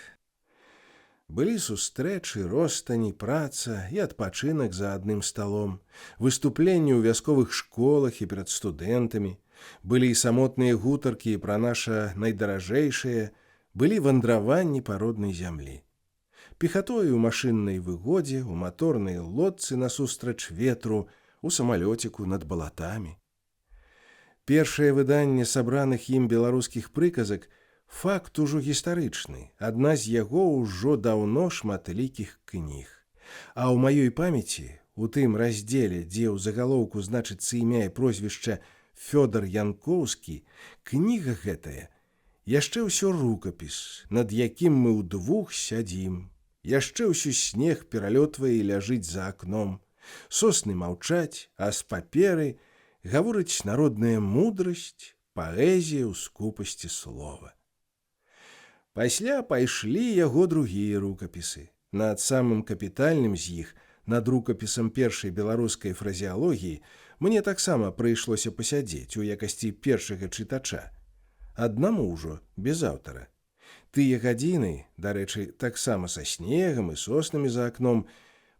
A: Былі сустрэчы, ростані, праца і адпачынак за адным сталом, выступленні ў вясковых школах і перад студэнтамі, былі і самотныя гутаркі пра наша найдаражэйшае, былі вандраванні па роднай зямлі. Пехатой у машыннай выгодзе, у маторнай лодцы насустрач ветру, у самалёціку над балатамі. Першае выданне сабраных ім беларускіх прыказак Факт ужо гістарычны, адна з яго ўжо даўно шматлікіх кніг. А ў маёй памяці, у тым раздзеле, дзе ў загалоўку значыцца імя і прозвішча Фёдор Янкоўскі, кніга гэтая яшчэ ўсё рукапіс, над якім мы ўдвух сядзім. Яшчэ ўсё снег пералётвае і ляжыць за акном. Сосны маўчаць, а з паперы гаворыць народная мудрасць, паэзія ў скупасці слова. Пасля пайшлі яго другія рукапісы. Над самым капітальным з іх, над рукапісам першай беларускай фразеалогіі, мне таксама прыйшлося пасядзець у якасці першага чытача. Аднаму ўжо, без аўтара. Тыя гадзіны, дарэчы, таксама са снегам і соснамі за акном,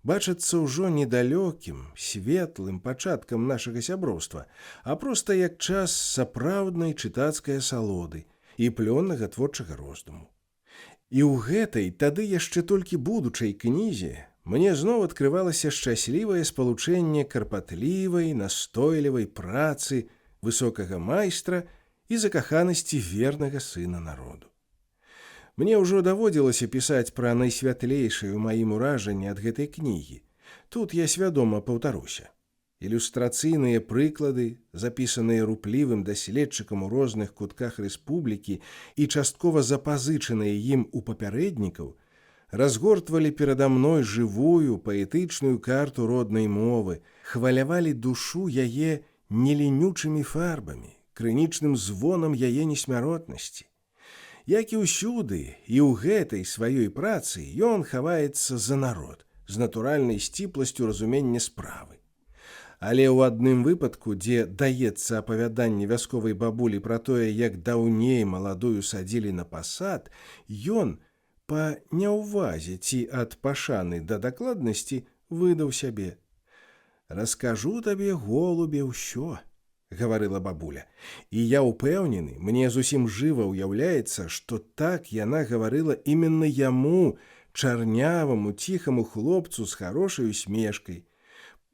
A: бачацца ўжо недалёкім, светлым пачаткам нашага сяброўства, а проста як час сапраўднай чытацкай асалоды і плённага творчага роздуму. І ў гэтай, тады яшчэ толькі будучай кнізе, мне зноў адкрывалася шчаслівае спалучэнне карпатлівай, настойлівай працы, высокага майстра і закаханасці вернага сына народу. Мне ўжо даводзілася пісаць пра найсвятлейшае ў маім уражанні ад гэтай кнігі. Тут я свядома паўтаруся. Ілюстрацыйныя прыклады, запісаныя руплівым даследчыкам у розных кутках рэспублікі і часткова запазычаныя ім у папярэднікаў, разгортвалі перада мной жывую паэтычную карту роднай мовы, хвалявалі душу яе неленючымі фарбамі, крынічным звонам яе несмяротнасці. Як і ўсюды, і ў гэтай сваёй працы ён хаваецца за народ, з натуральнай сціпласцю разумення справы. Але ў адным выпадку, дзе даецца апавяданне вясковай бабулі пра тое, як даўней маладую садзілі на пасад, ён, па няўвазе ці ад пашаны да дакладнасці, выдаў сябе. «Раскажу табе, голубе, ўсё», — гаварыла бабуля. І я ўпэўнены, мне зусім жыва ўяўляецца, што так яна гаварыла іменна яму, чарняваму, ціхаму хлопцу з харошай усмешкай,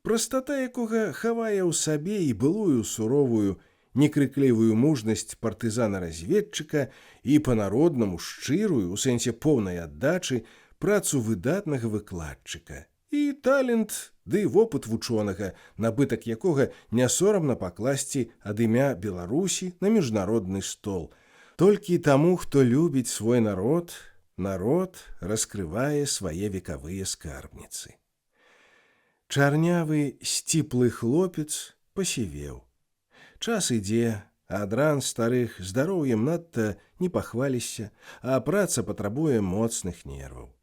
A: прастата якога хавае ў сабе і былую суровую, некрыклівую мужнасць партызана-разведчыка і па-народнаму шчырую, у сэнсе поўнай аддачы, працу выдатнага выкладчыка і талент ды вопыт вучонага, набытак якога не сорамна пакласці ад імя Беларусі на міжнародны стол. Толькі таму, хто любіць свой народ, народ раскрывае свае векавыя скарбніцы. Чарнявы, сціплы хлопец пасівеў. Час ідзе, а ад ран старых здароўем надта не пахвалішся, а праца патрабуе моцных нерваў.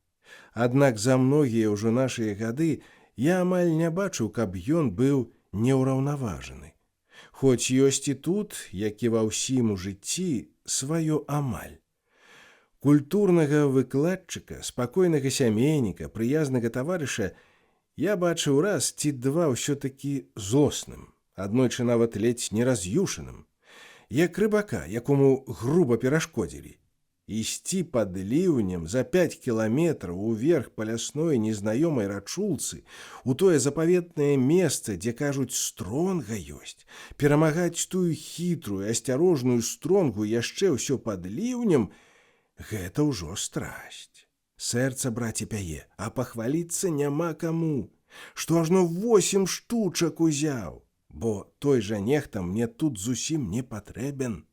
A: Аднак за многія ўжо нашыя гады я амаль не бачыў, каб ён быў неўраўнаважаны. Хоць ёсць і тут, як і ва ўсім у жыцці, сваё амаль. Культурнага выкладчыка, спакойнага сямейніка, прыязнага таварыша я бачыў раз ці два ўсё-такі злосным, аднойчы нават ледзь не раз'юшаным, як рыбака, якому груба перашкодзілі. Ісці пад ліўнем за 5 кіламетраў уверх па лясной незнаёмай рачулцы, у тое запаветнае месца, дзе, кажуць, стронга ёсць, перамагаць тую хітрую, асцярожную стронгу яшчэ ўсё пад ліўнем — гэта ўжо страсць. Сэрца, браце, пяе, а пахваліцца няма каму, што ажно 8 штучак узяў, бо той жа нехта мне тут зусім не патрэбен.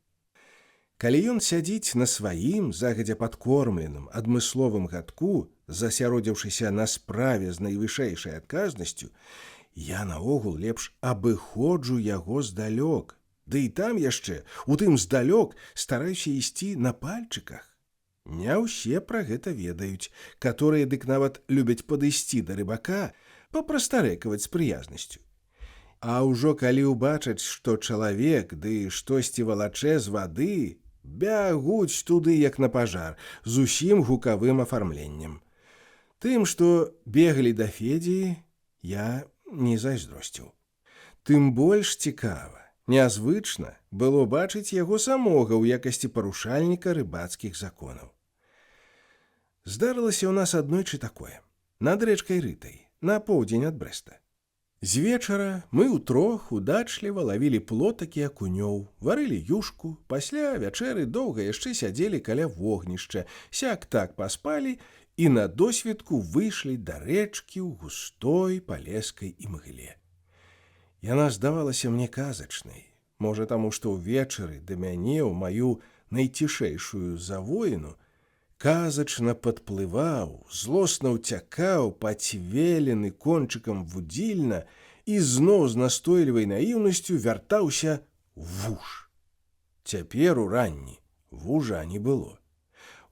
A: Калі ён сядзіць на сваім, загадзя падкормленым, адмысловым гадку, засяродзіўшыся на справе з найвышэйшай адказнасцю, я наогул лепш абыходжу яго здалёк, ды і там яшчэ, у тым здалёк, стараюся ісці на пальчыках. Не ўсе пра гэта ведаюць, каторыя дык нават любяць падысці да рыбака, папрастарэкаваць з прыязнасцю. А ўжо калі ўбачаць, што чалавек ды штосьці валачэ з вады, бягуць туды, як на пажар, з усім гукавым афармленнем. Тым, што беглі да Федзі, я не зайздросціў. Тым больш цікава, нязвычна было бачыць яго самога ў якасці парушальніка рыбацкіх законаў. Здарылася ў нас аднойчы такое, над рэчкай Рытай, на поўдзень ад Брэста. З вечара мы ўтрох удачліва лавілі плотак і акунёў, варылі юшку, пасля вячэры доўга яшчэ сядзелі каля вогнішча, сяк-так паспалі і на досведку выйшлі да рэчкі ў густой палескай імгле. Яна здавалася мне казачнай, можа таму, што ўвечары да мяне ў маю найцішэйшую завоіну казачна падплываў, злосна ўцякаў, пацвелены кончыкам вудзільна і зноў з настойлівай наіўнасцю вяртаўся вуж. Цяпер у ранні вужа не было.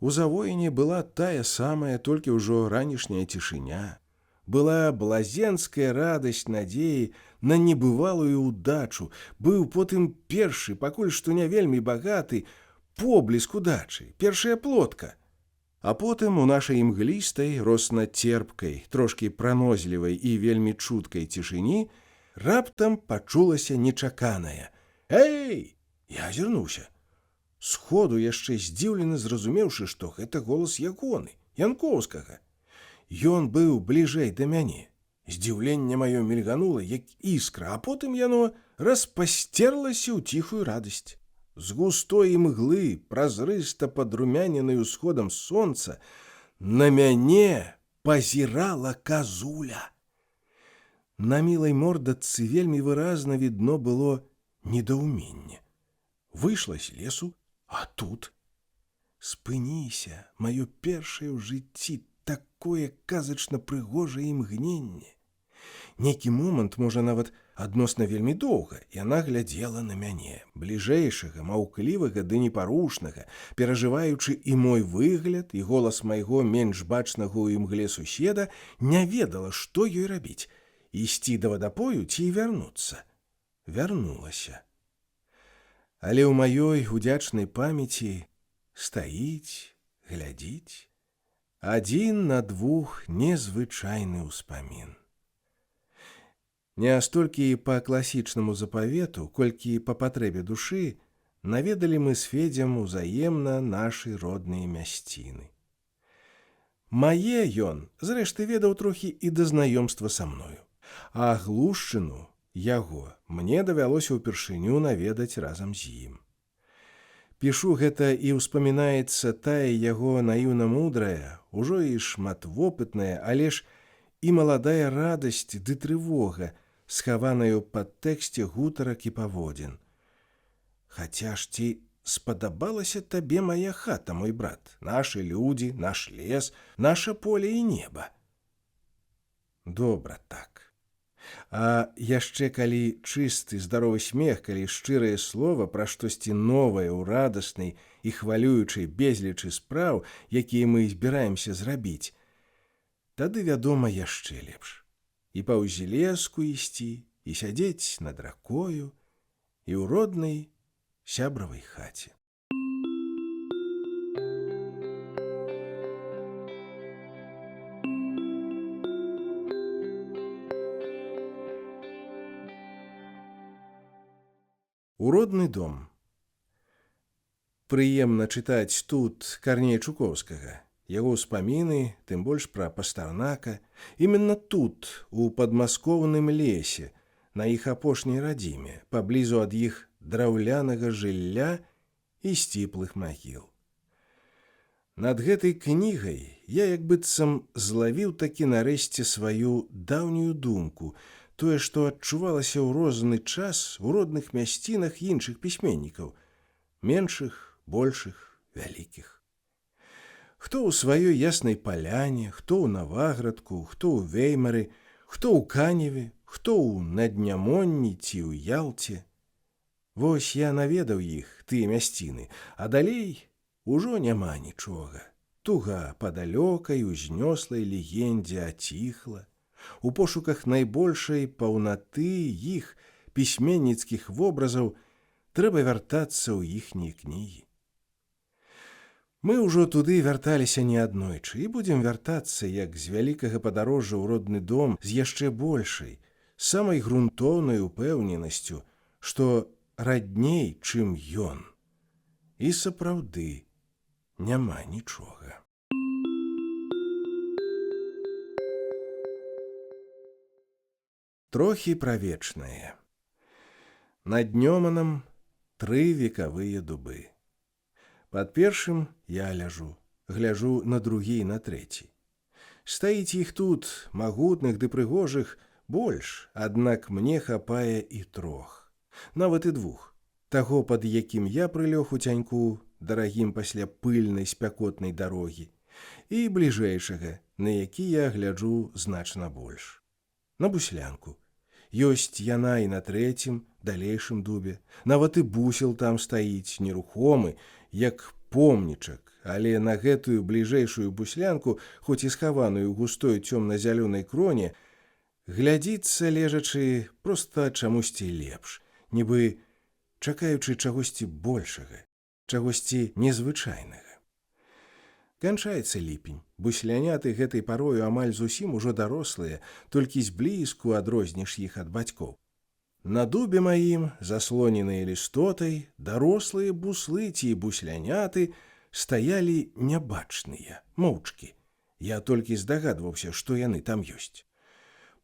A: У завоіне была тая самая, толькі ўжо ранішняя цішыня. Была блазенская радасць надзеі на небывалую ўдачу, быў потым першы, пакуль што не вельмі багаты, побліск удачы, першая плотка. А потым у нашай імглістай, росна-церпкай, трошкі пранозлівай і вельмі чуткай цішыні раптам пачулася нечаканае: «Эй!» Я азірнуўся. Сходу яшчэ здзіўлена зразумеўшы, што гэта голас ягоны, Янкоўскага. Ён быў бліжэй да мяне. Здзіўленне маё мільганула, як іскра, а потым яно распасцерлася ў ціхую радасць. З густой імглы, празрыста падрумяненай усходам сонца, на мяне пазірала казуля. На мілай мордачцы вельмі выразна відно было недаўменне. Выйшла з лесу, а тут... Спыніся, маё першае ў жыцці такое казачна прыгожае імгненне. Нейкі момант, можа, нават адносна вельмі доўга, яна глядзела на мяне, бліжэйшага, маўклівага ды непарушнага, перажываючы і мой выгляд, і голас майго менш бачнага ў імгле суседа, не ведала, што ёй рабіць, ісці да вадапою ці вярнуцца. Вярнулася. Але ў маёй удзячнай памяці стаіць, глядзіць адзін на двух незвычайны ўспамін. Не столькі па класічнаму запавету, колькі па патрэбе душы наведалі мы з Федзям узаемна нашы родныя мясціны. Мае ён, зрэшты, ведаў трохі і да знаёмства са мною, а Глушчыну, яго, мне давялося ўпершыню наведаць разам з ім. Пішу гэта і ўспамінаецца тая яго наіўна-мудрая, ужо і шматвопытная, але ж і маладая радасць ды трывога, схаваная ў падтэксце гутарак і паводзін. Хаця ж ці спадабалася табе мая хата, мой брат, нашы людзі, наш лес, наша поле і неба? Добра так. А яшчэ калі чысты, здаровы смех, калі шчырае слова пра штосьці новае ў радаснай і хвалюючай безлічы спраў, якія мы збіраемся зрабіць, тады, вядома, яшчэ лепш. І па ўзлеску ісці, і сядзець над ракою, і ў роднай сябравай хаце. У родны дом. Прыемна чытаць тут Карнея Чукоўскага, яго ўспаміны, тым больш пра Пастарнака, іменна тут, у падмаскоўным лесе, на іх апошняй радзіме, паблізу ад іх драўлянага жылля і сціплых магіл. Над гэтай кнігай я як быццам злавіў такі нарэшце сваю даўнюю думку, тое, што адчувалася ў розны час у родных мясцінах іншых пісьменнікаў, меншых, большых, вялікіх. Хто ў сваёй Яснай Паляне, хто ў Наваградку, хто ў Веймары, хто ў Каневе, хто ў Наднямонні ці ў Ялце. Вось я наведаў іх, тыя мясціны, а далей ужо няма нічога. Туга па далёкай, узнёслай легендзе аціхла. У пошуках найбольшай паўнаты іх пісьменніцкіх вобразаў трэба вяртацца ў іхнія кнігі. Мы ўжо туды вярталіся неаднойчы і будзем вяртацца, як з вялікага падарожжа ў родны дом, з яшчэ большай, самай грунтоўнай упэўненасцю, што радней, чым ён. І сапраўды няма нічога. Трохі пра вечнае. Над Нёманам 3 векавыя дубы. Пад першым я гляжу на другі і на трэці. Стаіць іх тут, магутных ды прыгожых, больш, аднак мне хапае і 3, нават і 2. Таго, пад якім я прылёг у цяньку, дарагім пасля пыльнай спякотнай дарогі, і бліжэйшага, на які я гляджу значна больш. На буслянку. Ёсць яна і на 3, далейшым дубе. Нават і бусел там стаіць, нерухомы, як помнічак, але на гэтую бліжэйшую буслянку, хоць і схаваную ў густой цёмна-зялёнай кроне, глядзіцца лежачы проста чамусьці лепш, нібы чакаючы чагосьці большага, чагосьці незвычайнага. Канчаецца ліпень. Бусляняты гэтай парою амаль зусім ужо дарослыя, толькі зблізку адрозніш іх ад бацькоў. На дубе маім, заслоненыя лістотай, дарослыя буслы ці бусляняты стаялі нябачныя, моўчкі. Я толькі здагадваўся, што яны там ёсць.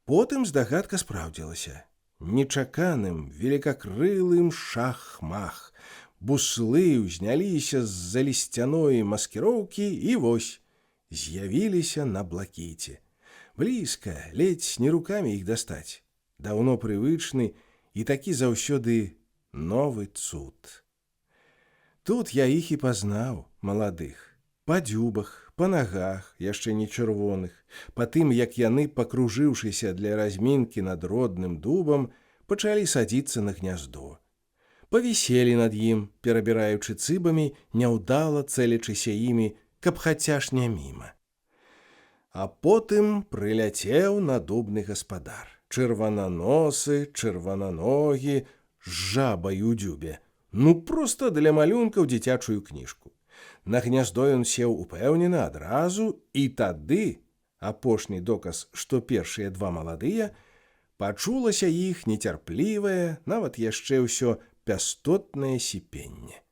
A: Потым здагадка спраўдзілася. Нечаканым, великакрылым шах-мах. Буслы ўзняліся з-за лісцяной маскіроўкі і вось, з'явіліся на блакіце. Блізка, ледзь не рукамі іх дастаць. Даўно прывычны і такі заўсёды новы цуд. Тут я іх і пазнаў, маладых. Па дзюбах, па нагах, яшчэ не чырвоных, па тым, як яны, пакружыўшыся для размінкі над родным дубам, пачалі садзіцца на гняздо. Павіселі над ім, перабіраючы цыбамі, няўдала цэлячыся імі, каб хаця ж не міма. А потым прыляцеў на дубны гаспадар. Чырвананосы, чырвананогі, з жабай у дзюбе. Ну, проста для малюнкаў дзіцячую кніжку. На гняздо ён сеў упэўнена адразу, і тады, апошні доказ, што першыя 2 маладыя, пачулася іх нецярплівае, нават яшчэ ўсё пястотнае сіпенне.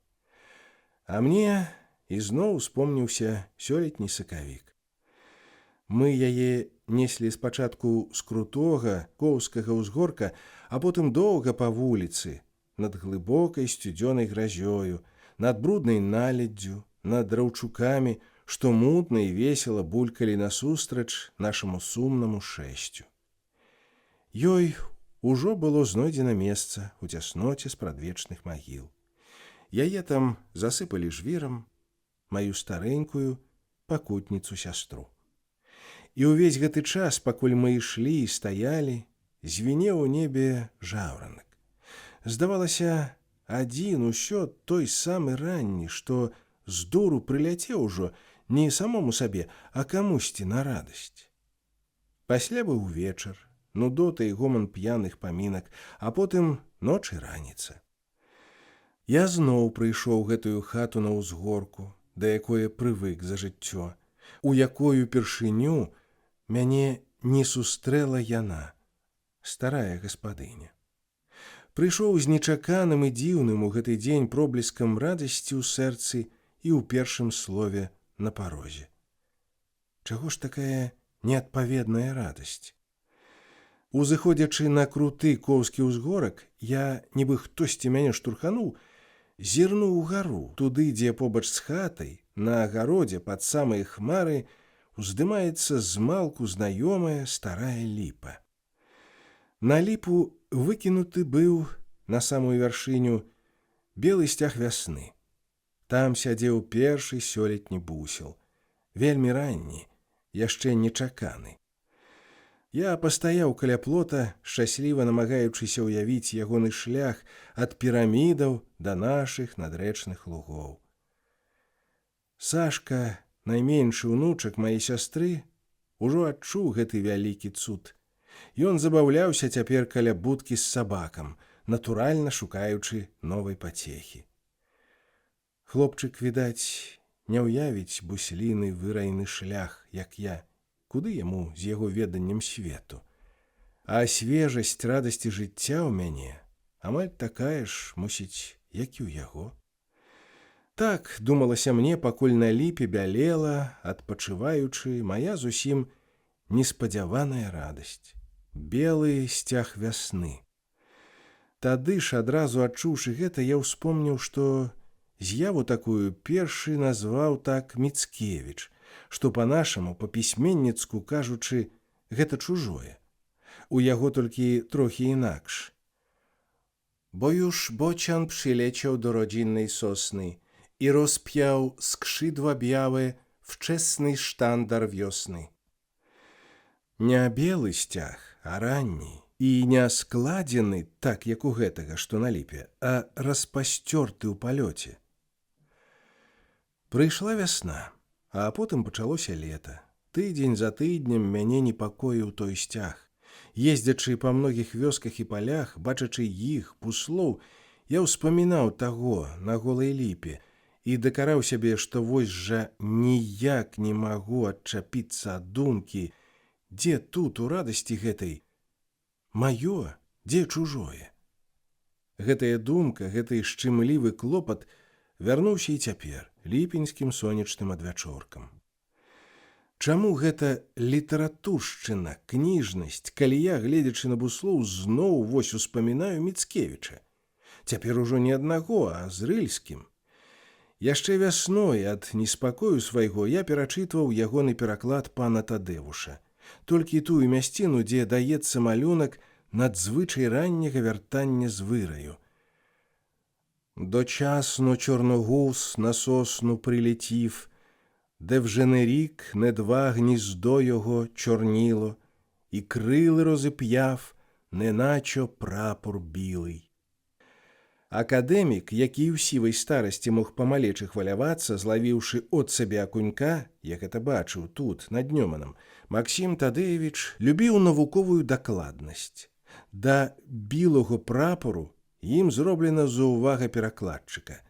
A: А мне ізноў успомніўся сёлетні сакавік. Мы яе неслі спачатку з крутога коўскага ўзгорка, а потым доўга па вуліцы, над глыбокай сцюдзёнай гразёю, над бруднай наледдзю, над драўчукамі, што мутна і весела булькалі насустрач нашаму сумнаму шэсцю. Ёй ужо было знойдзена месца ў цясноце спрадвечных магіл. Яе там засыпалі жвірам, маю старэнькую пакутніцу-сястру. І ўвесь гэты час, пакуль мы ішлі і стаялі, звінеў у небе жаўранак. Здавалася, адзін усё той самы ранні, што з дуру прыляцеў ужо не самому сабе, а камусьці на радасць. Пасля быў вечар, нудота і гоман п'яных памінак, а потым ноч і раніца. Я зноў прыйшоў гэтую хату на ўзгорку, да якое прывык за жыццё, у якую першыню мяне не сустрэла яна, старая гаспадыня. Прыйшоў з нечаканым і дзіўным у гэты дзень пробліскам радасці ў сэрцы і ў першым слове на парозе. Чаго ж такая неадпаведная радасць? Узыходзячы на круты коўскі ўзгорак, я, нібы хтосьці мяне штурхануў, зірнуў угару, туды, дзе побач з хатай, на агародзе пад самыя хмары, уздымаецца змалку знаёмая старая ліпа. На ліпу выкінуты быў на самую вяршыню белы сцяг вясны. Там сядзеў першы сёлетні бусел, вельмі ранні, яшчэ нечаканы. Я пастаяў каля плота, шчасліва намагаючыся ўявіць ягоны шлях ад пірамідаў да нашых надрэчных лугоў. Сашка, найменшы ўнучак маей сястры, ужо адчуў гэты вялікі цуд. Ён забаўляўся цяпер каля будкі з сабакам, натуральна шукаючы новай пацехі. Хлопчык, відаць, не ўявіць бусліны вырайны шлях, як я, куды яму з яго веданнем свету. А свежасць радасці жыцця ў мяне амаль такая ж, мусіць, як і ў яго. Так думалася мне, пакуль на ліпе бялела, адпачываючы, мая зусім неспадзяваная радасць. белы сцяг вясны. Тады ж, адразу адчуўшы гэта, я ўспомніў, што з'яву такую першы назваў так Міцкевіч, што па-нашаму, па-пісьменніцку кажучы, гэта чужое. У яго толькі трохі інакш. Bo już bocian przyleciał do rodzinnej sosny i rozpiał skrzydła białe wczesny sztandar wiosny. Не белы сцяг, а ранні, і не складзены так, як у гэтага, што на ліпе, а распасцёрты ў палёце. Прыйшла вясна, а потым пачалося лета. Тыдзень за тыднем мяне непакоіў той сцяг. Ездзячы па многіх вёсках і палях, бачачы іх, буслоў, я ўспамінаў таго на голай ліпе і дакараў сябе, што вось жа ніяк не магу адчапіцца ад думкі, дзе тут у радасці гэтай маё, дзе чужое. Гэтая думка, гэты шчымлівы клопат вярнуўся і цяпер, ліпеньскім сонечным адвячоркам. Чаму гэта літаратуршчына, кніжнасць, калі я, гледзячы на буслоў, зноў вось успамінаю Міцкевіча? Цяпер ужо не аднаго, а з Рыльскім. Яшчэ вясной ад неспакою свайго я перачытваў ягоны пераклад пана Тадэвуша. Толькі тую мясціну, дзе даецца малюнак надзвычай ранняга вяртання з выраю. Дочасно чорногуз на сосну прилетів, де вже не рік, не два гніздо його чорніло, і крили розіп'яв, неначо прапор білий. Акадэмік, які ў сівай старасці мог памалечы хвалявацца, злавіўшы от сабе акунька, як это бачыў тут, над Днёманам, Максім Тадэевіч любіў навуковую дакладнасць. Да білого прапору ім зроблена заўвага перакладчыка.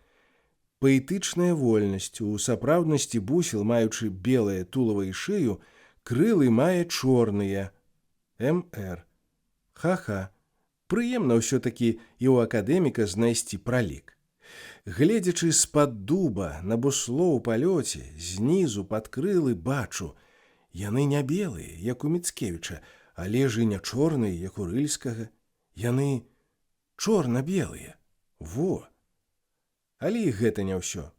A: Паэтычная вольнасць, у сапраўднасці бусел, маючы белае тулава і шыю, крылы мае чорныя. МР. Ха-ха. Прыемна ўсё-такі і ў акадэміка знайсці пралік. Гледзячы з-пад дуба на бусло ў палёце, знізу пад крылы бачу, яны не белыя, як у Міцкевіча, але ж і не чорныя, як у Рыльскага. Яны чорна-белыя. Во! Але і гэта не ўсё.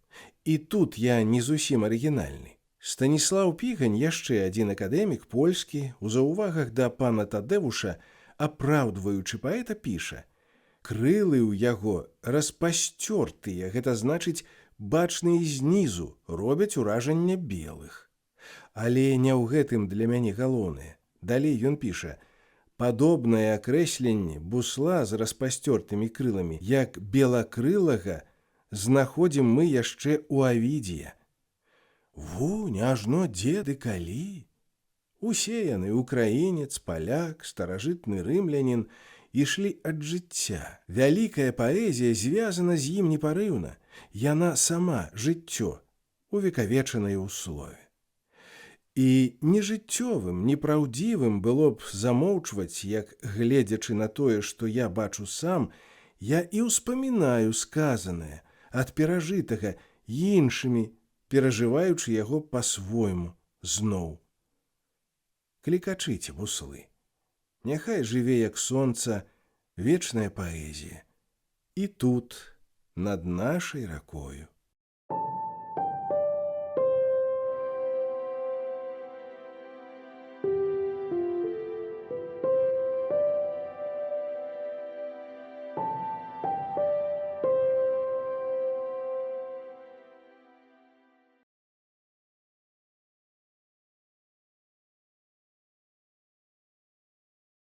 A: І тут я не зусім арыгінальны. Станіслаў Пігань, яшчэ адзін акадэмік, польскі, у заўвагах да пана Тадэвуша, апраўдваючы паэта, піша: крылы ў яго распасцёртыя, гэта значыць, бачныя знізу, робяць уражанне белых. Але не ў гэтым для мяне галоўнае. Далей ён піша: падобнае акрэсленне бусла з распасцёртымі крыламі, як белакрылага, знаходзім мы яшчэ ў Авідзія. Во, не ажно дзеды калі. Усе яны, украінец, паляк, старажытны рымлянін, ішлі ад жыцця. Вялікая паэзія звязана з ім непарыўна. Яна сама жыццё, увекавечанае ў слове. І нежыццёвым, непраўдзівым было б замоўчваць, як, гледзячы на тое, што я бачу сам, я і ўспамінаю сказанае ад перажытага іншымі, перажываючы яго па-свойму зноў. Клікачыце, буслы. Няхай жыве, як сонца, вечная паэзія. І тут, над нашай ракою.